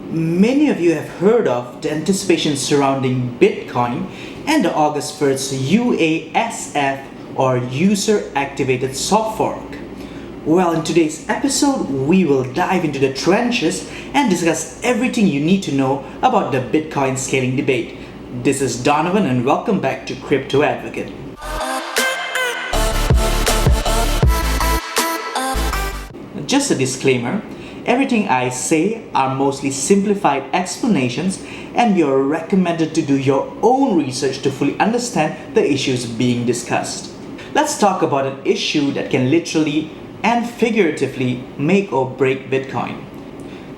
Many of you have heard of the anticipation surrounding Bitcoin and the August 1st UASF or User Activated Soft Fork. Well, in today's episode, we will dive into the trenches and discuss everything you need to know about the Bitcoin scaling debate. This is Donovan and welcome back to Crypto Advocate. Just a disclaimer, everything I say are mostly simplified explanations and you're recommended to do your own research to fully understand the issues being discussed. Let's talk about an issue that can literally and figuratively make or break Bitcoin.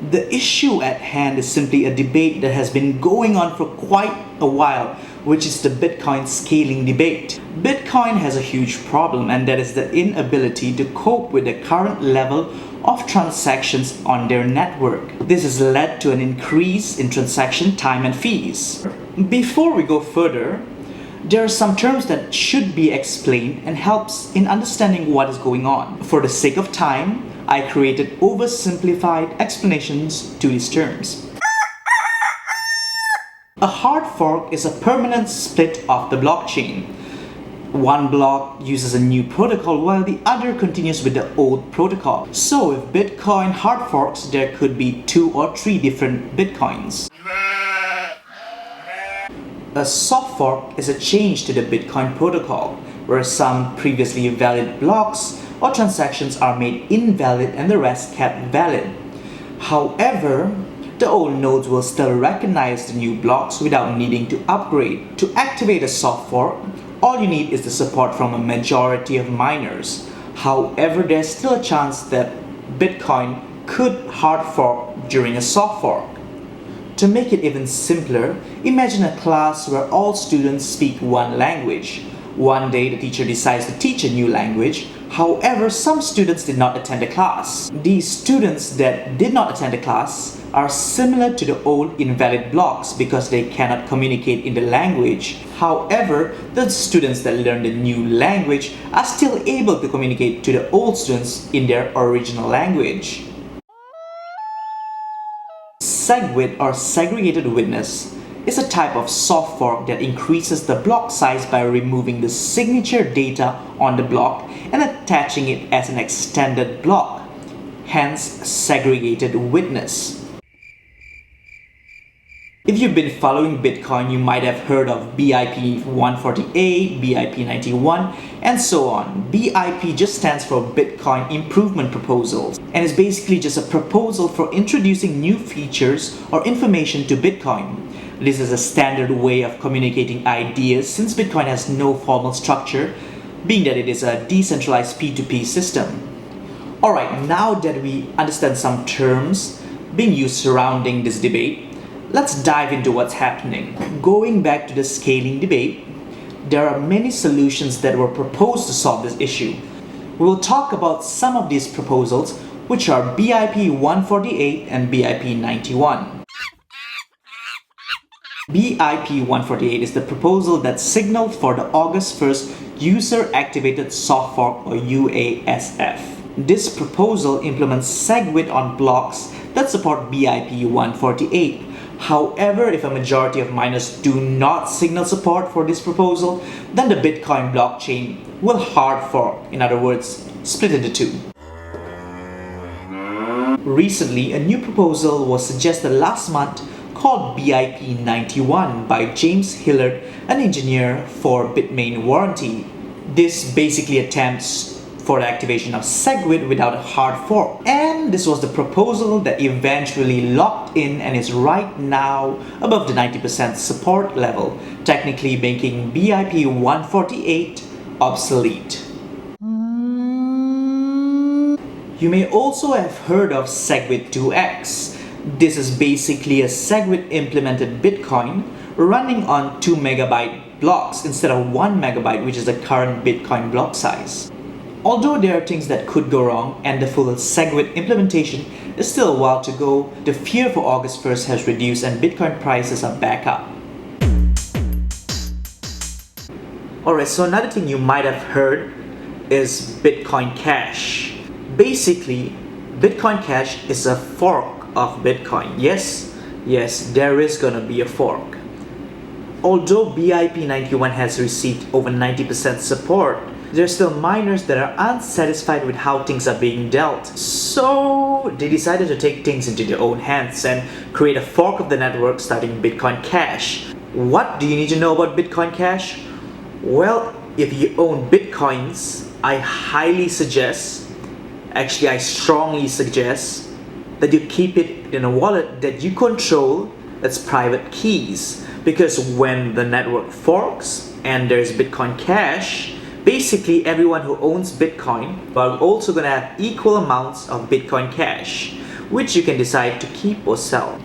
The issue at hand is simply a debate that has been going on for quite a while, which is the Bitcoin scaling debate. Bitcoin has a huge problem, and that is the inability to cope with the current level of transactions on their network. This has led to an increase in transaction time and fees. Before we go further, there are some terms that should be explained and helps in understanding what is going on. For the sake of time, I created oversimplified explanations to these terms. A hard fork is a permanent split of the blockchain. One block uses a new protocol while the other continues with the old protocol. So if Bitcoin hard forks, there could be 2 or 3 different Bitcoins. A soft fork is a change to the Bitcoin protocol, where some previously valid blocks or transactions are made invalid and the rest kept valid. However, the old nodes will still recognize the new blocks without needing to upgrade. To activate a soft fork, all you need is the support from a majority of miners. However, there's still a chance that Bitcoin could hard fork during a soft fork. To make it even simpler, imagine a class where all students speak one language. One day the teacher decides to teach a new language. However, some students did not attend the class. These students that did not attend the class are similar to the old invalid blocks because they cannot communicate in the language. However, the students that learn the new language are still able to communicate to the old students in their original language. SegWit or segregated witness is a type of soft fork that increases the block size by removing the signature data on the block and attaching it as an extended block, hence segregated witness. If you've been following Bitcoin, you might have heard of BIP 148, BIP 91, and so on. BIP just stands for Bitcoin Improvement Proposals and is basically just a proposal for introducing new features or information to Bitcoin. This is a standard way of communicating ideas since Bitcoin has no formal structure, being that it is a decentralized P2P system. Alright, now that we understand some terms being used surrounding this debate, let's dive into what's happening. Going back to the scaling debate, there are many solutions that were proposed to solve this issue. We will talk about some of these proposals, which are BIP 148 and BIP 91. BIP 148 is the proposal that signaled for the August 1st User Activated Soft Fork or UASF. This proposal implements SegWit on blocks that support BIP 148. However, if a majority of miners do not signal support for this proposal, then the Bitcoin blockchain will hard fork, in other words, split into 2. Recently, a new proposal was suggested last month called BIP 91 by James Hillard, an engineer for Bitmain Warranty. This basically attempts for the activation of SegWit without a hard fork. And this was the proposal that eventually locked in and is right now above the 90% support level, technically making BIP 148 obsolete. You may also have heard of SegWit 2x. This is basically a SegWit implemented Bitcoin running on 2 megabyte blocks instead of 1 megabyte, which is the current Bitcoin block size. Although there are things that could go wrong and the full SegWit implementation is still a while to go, the fear for August 1st has reduced and Bitcoin prices are back up. Alright, so another thing you might have heard is Bitcoin Cash. Basically, Bitcoin Cash is a fork of Bitcoin. Yes, Yes, there is gonna be a fork. Although BIP 91 has received over 90% support, there are still miners that are unsatisfied with how things are being dealt. So they decided to take things into their own hands and create a fork of the network starting Bitcoin Cash. What do you need to know about Bitcoin Cash? Well, if you own Bitcoins, I highly suggest, actually I strongly suggest, that you keep it in a wallet that you control that's private keys. Because when the network forks and there's Bitcoin Cash, basically everyone who owns Bitcoin are also going to have equal amounts of Bitcoin Cash, which you can decide to keep or sell.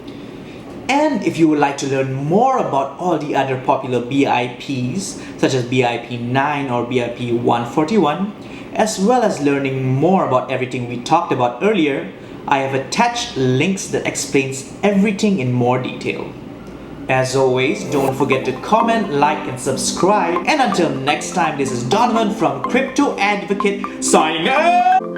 And if you would like to learn more about all the other popular BIPs, such as BIP 9 or BIP 141, as well as learning more about everything we talked about earlier, I have attached links that explains everything in more detail. As always, don't forget to comment, like, and subscribe. And until next time, this is Donovan from Crypto Advocate signing out!